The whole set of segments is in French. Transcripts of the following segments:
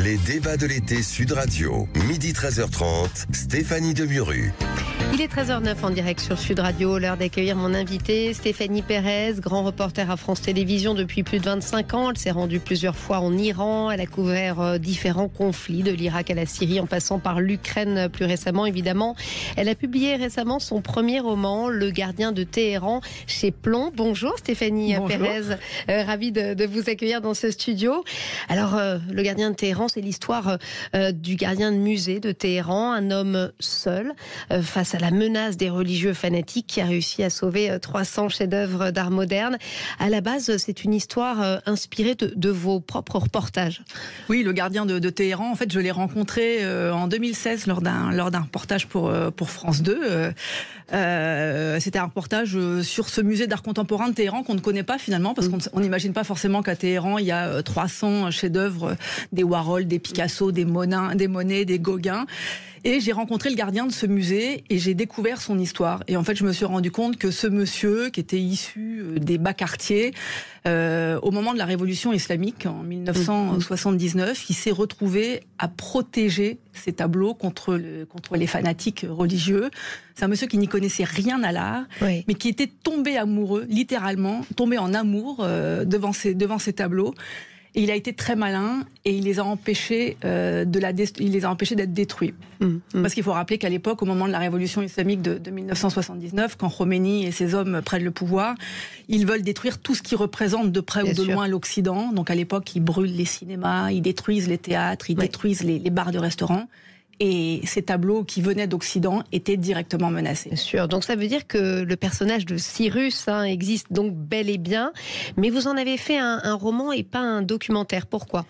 Les débats de l'été Sud Radio, midi 13h30, Stéphanie Demuru. Il est 13h09 en direct sur Sud Radio, l'heure d'accueillir mon invité Stéphanie Pérez, grand reporter à France Télévisions depuis plus de 25 ans. Elle s'est rendue plusieurs fois en Iran, elle a couvert différents conflits de l'Irak à la Syrie en passant par l'Ukraine plus récemment évidemment. Elle a publié récemment son premier roman, Le Gardien de Téhéran chez Plomb. Bonjour Stéphanie Pérez, ravie de vous accueillir dans ce studio. Alors Le Gardien de Téhéran, c'est l'histoire du gardien de musée de Téhéran, un homme seul face à la menace des religieux fanatiques qui a réussi à sauver 300 chefs-d'œuvre d'art moderne. À la base, c'est une histoire inspirée de vos propres reportages. Oui, le gardien de Téhéran, en fait, je l'ai rencontré en 2016 lors d'un reportage pour France 2. C'était un reportage sur ce musée d'art contemporain de Téhéran qu'on ne connaît pas finalement, parce qu'on n'imagine pas forcément qu'à Téhéran, il y a 300 chefs-d'œuvre, des Warhol, des Picasso, des Monet, des Gauguin. Et j'ai rencontré le gardien de ce musée et j'ai découvert son histoire. Et en fait, je me suis rendu compte que ce monsieur, qui était issu des bas quartiers, au moment de la révolution islamique, en 1979, il s'est retrouvé à protéger ses tableaux contre les fanatiques religieux. C'est un monsieur qui n'y connaissait rien à l'art, mais qui était tombé amoureux, littéralement, tombé en amour devant ses tableaux. Et il a été très malin et il les a empêchés d'être détruits. Parce qu'il faut rappeler qu'à l'époque, au moment de la révolution islamique de 1979, quand Khomeini et ses hommes prennent le pouvoir, ils veulent détruire tout ce qui représente de près ou de loin l'Occident. Donc à l'époque, ils brûlent les cinémas, ils détruisent les théâtres, ils détruisent les bars de restaurants. Et ces tableaux qui venaient d'Occident étaient directement menacés. Bien sûr. Donc ça veut dire que le personnage de Cyrus existe donc bel et bien. Mais vous en avez fait un roman et pas un documentaire. Pourquoi ?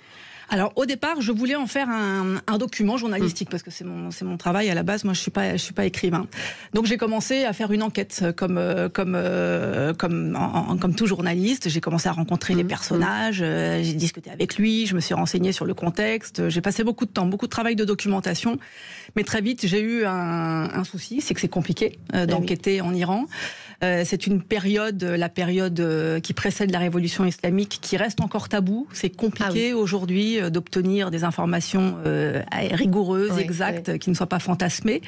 Alors au départ, je voulais en faire un document journalistique parce que c'est mon travail à la base. Moi, je suis pas écrivain. Donc j'ai commencé à faire une enquête comme tout journaliste. J'ai commencé à rencontrer les personnages. J'ai discuté avec lui. Je me suis renseignée sur le contexte. J'ai passé beaucoup de temps, beaucoup de travail de documentation. Mais très vite, j'ai eu un souci, c'est que c'est compliqué d'enquêter en Iran. C'est une période, la période qui précède la révolution islamique, qui reste encore tabou. C'est compliqué aujourd'hui d'obtenir des informations rigoureuses, exactes, qui ne soient pas fantasmées.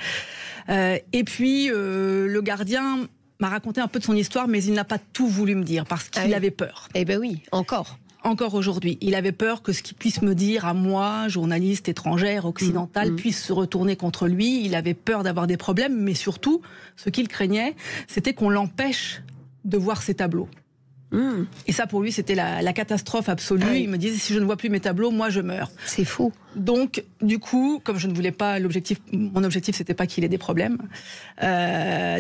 Et puis, le gardien m'a raconté un peu de son histoire, mais il n'a pas tout voulu me dire, parce qu'il avait peur. Eh ben oui, Encore aujourd'hui. Il avait peur que ce qu'il puisse me dire à moi, journaliste étrangère, occidentale, puisse se retourner contre lui. Il avait peur d'avoir des problèmes, mais surtout, ce qu'il craignait, c'était qu'on l'empêche de voir ses tableaux. Et ça, pour lui, c'était la catastrophe absolue. Il me disait, si je ne vois plus mes tableaux, moi, je meurs. C'est fou. Donc, du coup, comme je ne voulais pas, mon objectif, c'était pas qu'il ait des problèmes.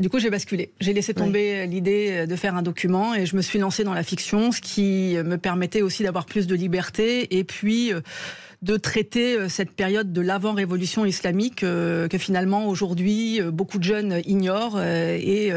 Du coup, j'ai basculé. J'ai laissé tomber l'idée de faire un document et je me suis lancée dans la fiction, ce qui me permettait aussi d'avoir plus de liberté et puis de traiter cette période de l'avant-révolution islamique que finalement aujourd'hui beaucoup de jeunes ignorent et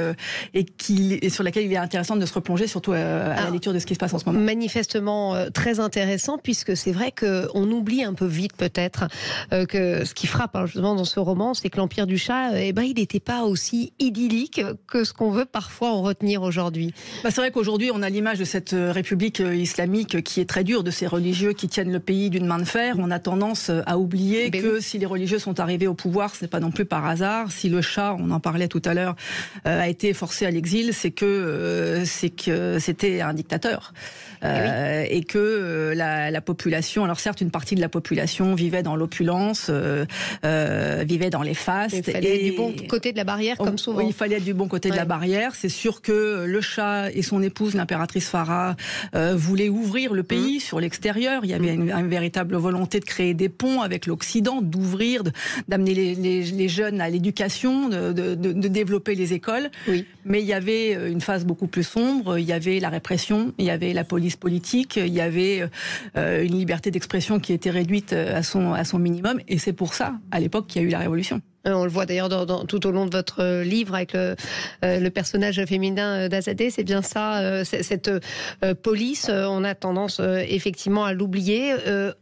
sur laquelle il est intéressant de se replonger, surtout à la lecture de ce qui se passe en ce moment. Manifestement très intéressant, puisque c'est vrai qu'on oublie un peu vite peut-être que ce qui frappe justement dans ce roman, c'est que l'Empire du Shah, il n'était pas aussi idyllique que ce qu'on veut parfois en retenir aujourd'hui. C'est vrai qu'aujourd'hui on a l'image de cette république islamique qui est très dure, de ces religieux qui tiennent le pays d'une main de fer. On a tendance à oublier que si les religieux sont arrivés au pouvoir, ce n'est pas non plus par hasard. Si le Shah, on en parlait tout à l'heure, a été forcé à l'exil, c'est que c'était un dictateur. Et que la population, alors certes une partie de la population vivait dans l'opulence, vivait dans les fastes. Il fallait être du bon côté de la barrière, comme souvent. Oui, il fallait être du bon côté de la barrière. C'est sûr que le Shah et son épouse, l'impératrice Farah, voulaient ouvrir le pays sur l'extérieur. Il y avait une véritable volonté de créer des ponts avec l'Occident, d'ouvrir, d'amener les jeunes à l'éducation, de développer les écoles. Mais il y avait une phase beaucoup plus sombre. Il y avait la répression, il y avait la police politique, il y avait une liberté d'expression qui était réduite à son minimum. Et c'est pour ça, à l'époque, qu'il y a eu la révolution. On le voit d'ailleurs tout au long de votre livre avec le personnage féminin d'Azadeh. C'est bien ça, cette police. On a tendance effectivement à l'oublier.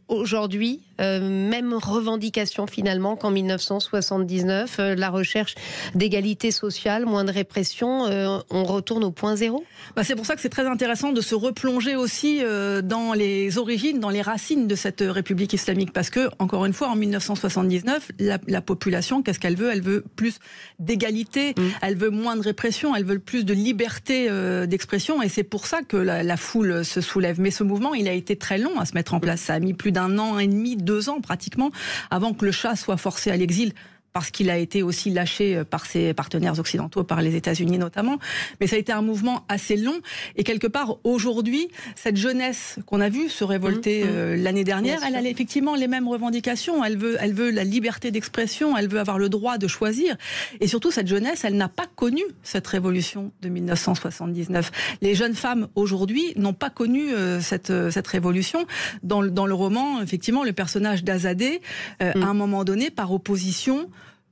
Aujourd'hui, même revendication finalement qu'en 1979, la recherche d'égalité sociale, moins de répression, on retourne au point zéro. C'est pour ça que c'est très intéressant de se replonger aussi dans les origines, dans les racines de cette République islamique. Parce que, encore une fois, en 1979, la population, qu'est-ce qu'elle veut ? Elle veut plus d'égalité, elle veut moins de répression, elle veut plus de liberté d'expression. Et c'est pour ça que la foule se soulève. Mais ce mouvement, il a été très long à se mettre en place. Ça a mis plus d'1 an et demi, 2 ans pratiquement, avant que le Shah soit forcé à l'exil, parce qu'il a été aussi lâché par ses partenaires occidentaux, par les États-Unis notamment. Mais ça a été un mouvement assez long. Et quelque part, aujourd'hui, cette jeunesse qu'on a vue se révolter l'année dernière, elle a effectivement les mêmes revendications. Elle veut la liberté d'expression, elle veut avoir le droit de choisir. Et surtout, cette jeunesse, elle n'a pas connu cette révolution de 1979. Les jeunes femmes, aujourd'hui, n'ont pas connu cette révolution. Dans le roman, effectivement, le personnage d'Azadeh, à un moment donné, par opposition,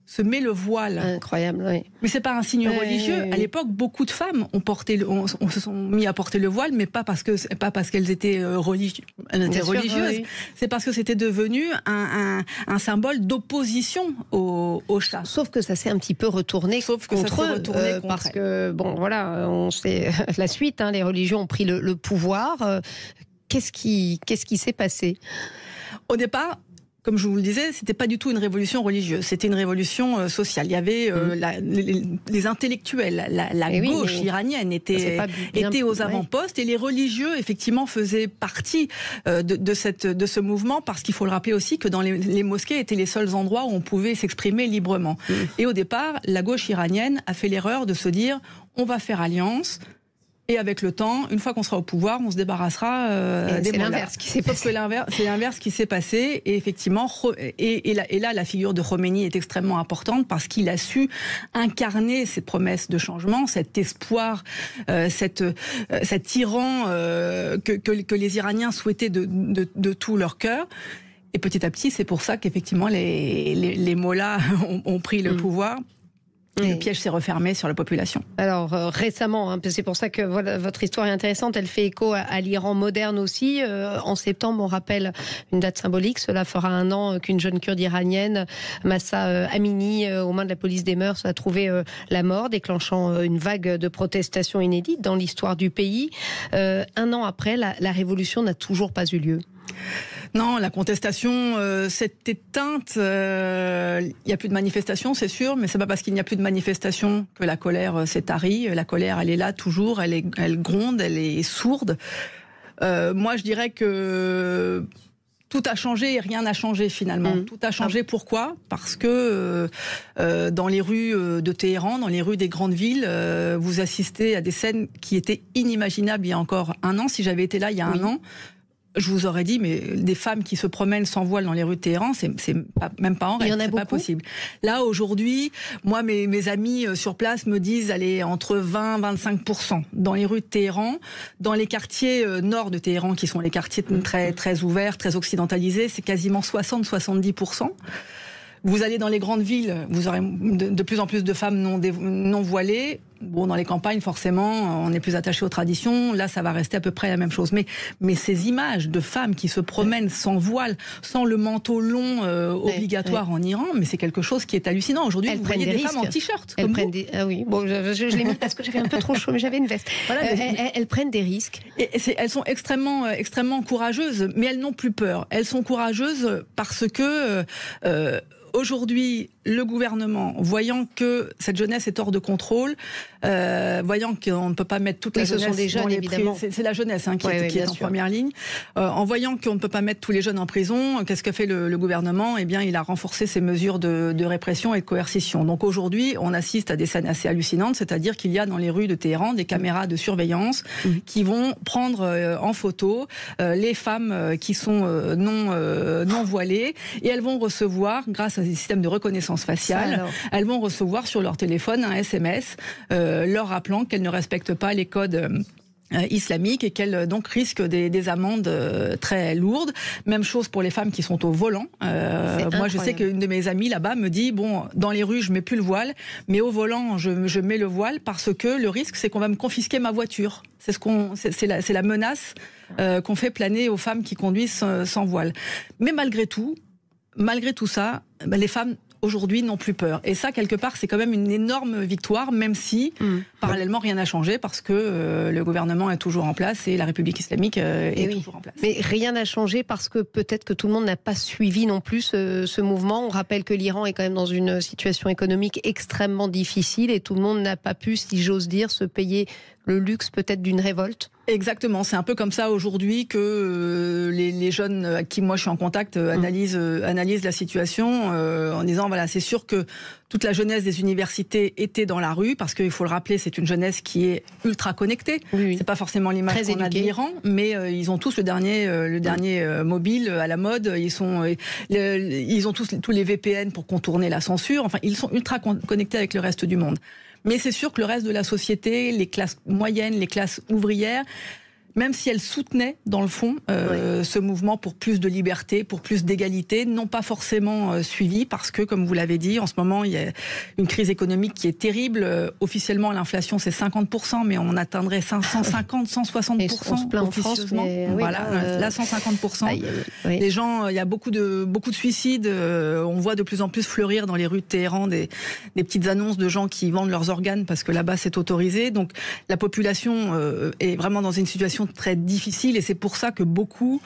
se met le voile. Incroyable, oui. Mais c'est pas un signe religieux. À l'époque, beaucoup de femmes on se sont mis à porter le voile, mais pas parce qu'elles étaient religieuses. Oui. C'est parce que c'était devenu un symbole d'opposition au Shah. Sauf que ça s'est un petit peu retourné contre eux, parce que bon, voilà, on sait la suite. Les religions ont pris le pouvoir. Qu'est-ce qui s'est passé ? Au départ, comme je vous le disais, c'était pas du tout une révolution religieuse, c'était une révolution sociale. Il y avait les intellectuels, la gauche iranienne était aux avant-postes, et les religieux, effectivement, faisaient partie de ce mouvement, parce qu'il faut le rappeler aussi que dans les mosquées étaient les seuls endroits où on pouvait s'exprimer librement. Et au départ, la gauche iranienne a fait l'erreur de se dire on va faire alliance. Et avec le temps, une fois qu'on sera au pouvoir, on se débarrassera des mollahs. C'est l'inverse qui s'est passé. C'est l'inverse qui s'est passé. Et effectivement, et là, la figure de Khomeini est extrêmement importante, parce qu'il a su incarner cette promesse de changement, cet espoir, cet tyran que les Iraniens souhaitaient de tout leur cœur. Et petit à petit, c'est pour ça qu'effectivement, les mollahs ont pris le pouvoir. Le piège s'est refermé sur la population. Alors récemment, c'est pour ça que voilà, votre histoire est intéressante, elle fait écho à l'Iran moderne aussi. En septembre, on rappelle une date symbolique, cela fera 1 an qu'une jeune Kurde iranienne, Mahsa Amini, aux mains de la police des mœurs, a trouvé la mort, déclenchant une vague de protestations inédites dans l'histoire du pays. 1 an après, la révolution n'a toujours pas eu lieu. Non, la contestation s'est éteinte. Il n'y a plus de manifestations, c'est sûr, mais c'est pas parce qu'il n'y a plus de manifestations que la colère s'est tarie. La colère, elle est là toujours, elle gronde, elle est sourde. Moi, je dirais que tout a changé et rien n'a changé finalement. Tout a changé, pourquoi ? Parce que dans les rues de Téhéran, dans les rues des grandes villes, vous assistez à des scènes qui étaient inimaginables il y a encore 1 an. Si j'avais été là il y a 1 an, je vous aurais dit, mais des femmes qui se promènent sans voile dans les rues de Téhéran, c'est même pas en rêve, c'est pas possible. Là, aujourd'hui, moi, mes amis sur place me disent, allez, entre 20-25% dans les rues de Téhéran. Dans les quartiers nord de Téhéran, qui sont les quartiers très, très ouverts, très occidentalisés, c'est quasiment 60-70%. Vous allez dans les grandes villes, vous aurez de plus en plus de femmes non voilées. Bon, dans les campagnes, forcément, on est plus attaché aux traditions. Là, ça va rester à peu près la même chose. Mais ces images de femmes qui se promènent sans voile, sans le manteau long obligatoire en Iran, mais c'est quelque chose qui est hallucinant. Aujourd'hui, vous voyez des femmes en t-shirt. Ah oui, bon, je l'ai mis parce que j'avais un peu trop chaud, mais j'avais une veste. Voilà, elles prennent des risques. Et elles sont extrêmement courageuses, mais elles n'ont plus peur. Elles sont courageuses parce que aujourd'hui, le gouvernement, voyant que cette jeunesse est hors de contrôle, voyant qu'on ne peut pas mettre toute la jeunesse sont des jeunes, dans les évidemment. C'est la jeunesse qui est en première ligne. En voyant qu'on ne peut pas mettre tous les jeunes en prison, qu'est-ce que fait le gouvernement ? Eh bien, il a renforcé ses mesures de répression et de coercition. Donc aujourd'hui, on assiste à des scènes assez hallucinantes, c'est-à-dire qu'il y a dans les rues de Téhéran des caméras de surveillance qui vont prendre en photo les femmes qui sont non voilées, et elles vont recevoir, grâce à des systèmes de reconnaissance faciale, elles vont recevoir sur leur téléphone un SMS leur rappelant qu'elles ne respectent pas les codes islamique et qu'elles donc risquent des amendes très lourdes. Même chose pour les femmes qui sont au volant. Moi, je sais qu'une de mes amies là-bas me dit bon, dans les rues, je mets plus le voile, mais au volant, je mets le voile parce que le risque, c'est qu'on va me confisquer ma voiture. C'est la menace qu'on fait planer aux femmes qui conduisent sans voile. Mais malgré tout ça, les femmes aujourd'hui n'ont plus peur. Et ça, quelque part, c'est quand même une énorme victoire, même si, parallèlement, rien n'a changé, parce que le gouvernement est toujours en place et la République islamique est toujours en place. Mais rien n'a changé parce que peut-être que tout le monde n'a pas suivi non plus ce mouvement. On rappelle que l'Iran est quand même dans une situation économique extrêmement difficile et tout le monde n'a pas pu, si j'ose dire, se payer le luxe peut-être d'une révolte. Exactement, c'est un peu comme ça aujourd'hui que les jeunes à qui moi je suis en contact analysent la situation en disant voilà, c'est sûr que toute la jeunesse des universités était dans la rue parce qu'il faut le rappeler, c'est une jeunesse qui est ultra connectée. Oui. C'est pas forcément l'image qu'on a de l'Iran, mais ils ont tous le dernier mobile à la mode. Ils ont tous les VPN pour contourner la censure. Enfin, ils sont ultra connectés avec le reste du monde. Mais c'est sûr que le reste de la société, les classes moyennes, les classes ouvrières, même si elles soutenaient, dans le fond, ce mouvement pour plus de liberté, pour plus d'égalité, n'ont pas forcément suivi parce que, comme vous l'avez dit, en ce moment, il y a une crise économique qui est terrible. Officiellement, l'inflation, c'est 50%, mais on atteindrait 150, 160% on se plaint en France, mais voilà, là, 150%. Les gens, il y a beaucoup de suicides. On voit de plus en plus fleurir dans les rues de Téhéran des petites annonces de gens qui vendent leurs organes parce que là-bas, c'est autorisé. Donc, la population est vraiment dans une situation très difficile et c'est pour ça que beaucoup,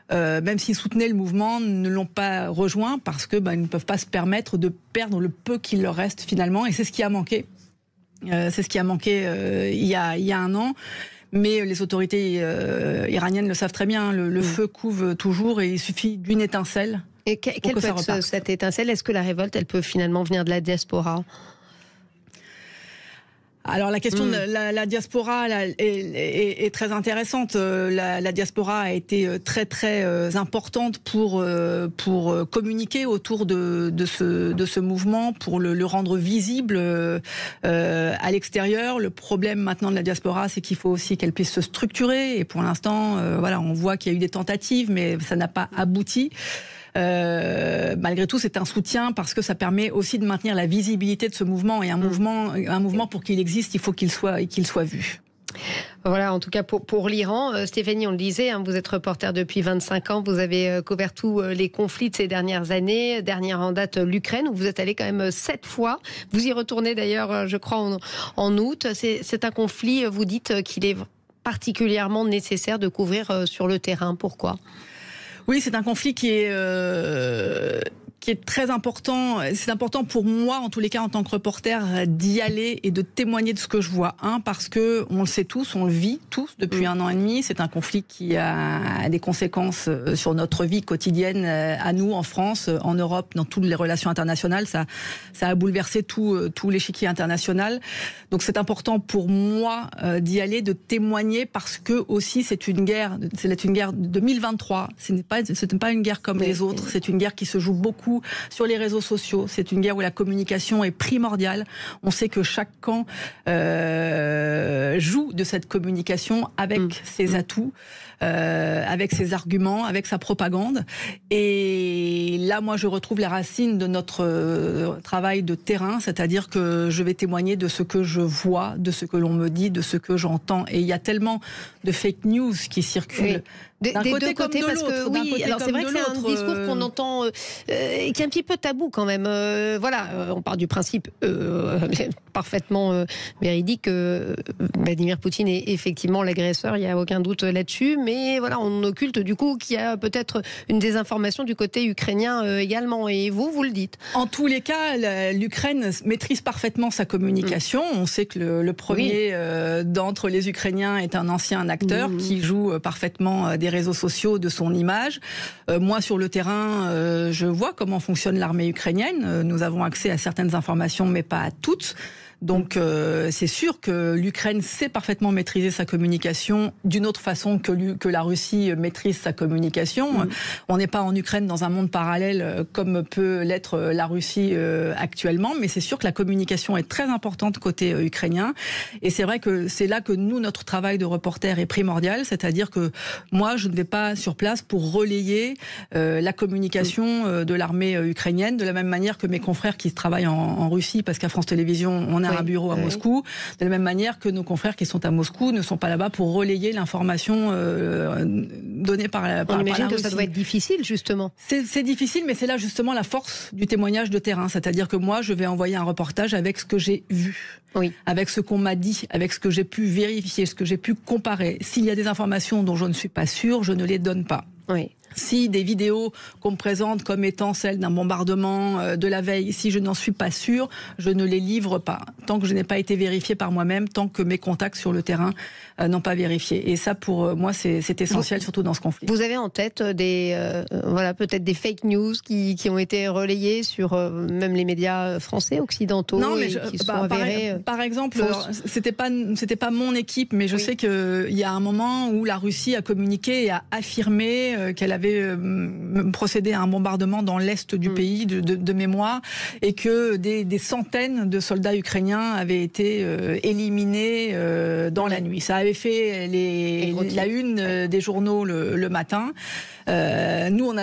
même s'ils soutenaient le mouvement, ne l'ont pas rejoint parce que ils ne peuvent pas se permettre de perdre le peu qu'il leur reste finalement et c'est ce qui a manqué. C'est ce qui a manqué il y a un an. Mais les autorités iraniennes le savent très bien, le feu couve toujours et il suffit d'une étincelle. Et quelle peut être cette étincelle ? Est-ce que la révolte, elle peut finalement venir de la diaspora ? Alors la question de la diaspora est très intéressante. La diaspora a été très très importante pour communiquer autour de ce mouvement, pour le rendre visible à l'extérieur. Le problème maintenant de la diaspora, c'est qu'il faut aussi qu'elle puisse se structurer. Et pour l'instant, on voit qu'il y a eu des tentatives, mais ça n'a pas abouti. Malgré tout, c'est un soutien parce que ça permet aussi de maintenir la visibilité de ce mouvement. Et un mouvement pour qu'il existe, il faut qu'il soit vu. Voilà, en tout cas pour l'Iran. Stéphanie, on le disait, vous êtes reporter depuis 25 ans, vous avez couvert tous les conflits de ces dernières années. Dernière en date, l'Ukraine, où vous êtes allé quand même 7 fois. Vous y retournez d'ailleurs, je crois, en août. C'est un conflit, vous dites qu'il est particulièrement nécessaire de couvrir sur le terrain. Pourquoi ? Oui, c'est un conflit qui est très important. C'est important pour moi, en tous les cas, en tant que reporter, d'y aller et de témoigner de ce que je vois. Parce que on le sait tous, on le vit tous depuis 1 an et demi. C'est un conflit qui a des conséquences sur notre vie quotidienne, à nous, en France, en Europe, dans toutes les relations internationales. Ça a bouleversé tout l'échiquier international. Donc c'est important pour moi d'y aller, de témoigner, parce que aussi c'est une guerre de 2023. Ce n'est pas une guerre comme les autres. C'est une guerre qui se joue beaucoup sur les réseaux sociaux. C'est une guerre où la communication est primordiale. On sait que chaque camp joue de cette communication avec ses atouts, avec ses arguments, avec sa propagande. Et là, moi, je retrouve les racines de notre travail de terrain, c'est-à-dire que je vais témoigner de ce que je vois, de ce que l'on me dit, de ce que j'entends. Et il y a tellement de fake news qui circulent. D'un côté comme de l'autre. Oui, alors c'est vrai que c'est un discours qu'on entend qui est un petit peu tabou quand même. On part du principe parfaitement véridique que Vladimir Poutine est effectivement l'agresseur, il n'y a aucun doute là-dessus, mais voilà, on occulte du coup qu'il y a peut-être une désinformation du côté ukrainien également, et vous le dites. En tous les cas, l'Ukraine maîtrise parfaitement sa communication. On sait que le premier d'entre les Ukrainiens est un ancien acteur qui joue parfaitement des réseaux sociaux, de son image. Moi, sur le terrain, je vois comment fonctionne l'armée ukrainienne. Nous avons accès à certaines informations, mais pas à toutes. Donc c'est sûr que l'Ukraine sait parfaitement maîtriser sa communication d'une autre façon que la Russie maîtrise sa communication. On n'est pas en Ukraine dans un monde parallèle comme peut l'être la Russie actuellement, mais c'est sûr que la communication est très importante côté ukrainien. Et c'est vrai que c'est là que nous, notre travail de reporter est primordial, c'est-à-dire que moi, je ne vais pas sur place pour relayer la communication de l'armée ukrainienne, de la même manière que mes confrères qui travaillent en Russie, parce qu'à France Télévisions, on a un bureau à Moscou, de la même manière que nos confrères qui sont à Moscou ne sont pas là-bas pour relayer l'information donnée par la Russie. On imagine que ça doit être difficile, justement. C'est difficile, mais c'est là justement la force du témoignage de terrain, c'est-à-dire que moi, je vais envoyer un reportage avec ce que j'ai vu, avec ce qu'on m'a dit, avec ce que j'ai pu vérifier, ce que j'ai pu comparer. S'il y a des informations dont je ne suis pas sûre, je ne les donne pas. Si des vidéos qu'on me présente comme étant celles d'un bombardement de la veille, si je n'en suis pas sûre, je ne les livre pas. Tant que je n'ai pas été vérifiée par moi-même, tant que mes contacts sur le terrain n'ont pas vérifié. Et ça, pour moi, c'est essentiel, surtout dans ce conflit. Vous avez en tête peut-être des fake news qui ont été relayées sur même les médias français, occidentaux, qui sont avérées par exemple, c'était pas mon équipe, mais je sais qu'il y a un moment où la Russie a communiqué et a affirmé qu'elle avait procédé à un bombardement dans l'est du pays de mémoire, et que des centaines de soldats ukrainiens avaient été éliminés dans la nuit. Ça avait fait la une des journaux le matin. Nous,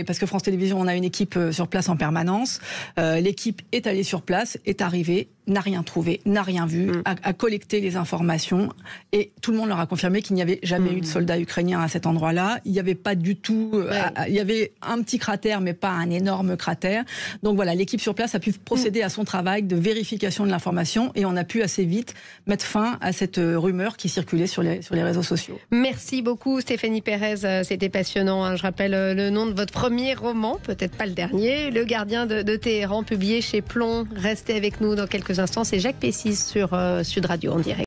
parce que France Télévisions, on a une équipe sur place en permanence. L'équipe est allée sur place, est arrivée, n'a rien trouvé, n'a rien vu, a collecté les informations, et tout le monde leur a confirmé qu'il n'y avait jamais eu de soldats ukrainiens à cet endroit-là. Il n'y avait pas du tout... il y avait un petit cratère, mais pas un énorme cratère. Donc voilà, l'équipe sur place a pu procéder à son travail de vérification de l'information, et on a pu assez vite mettre fin à cette rumeur qui circulait sur les réseaux sociaux. Merci beaucoup Stéphanie Pérez, c'était passionnant. Je rappelle le nom de votre premier roman, peut-être pas le dernier, Le Gardien de Téhéran, publié chez Plomb. Restez avec nous dans quelques instants, c'est Jacques Pessis sur Sud Radio en direct.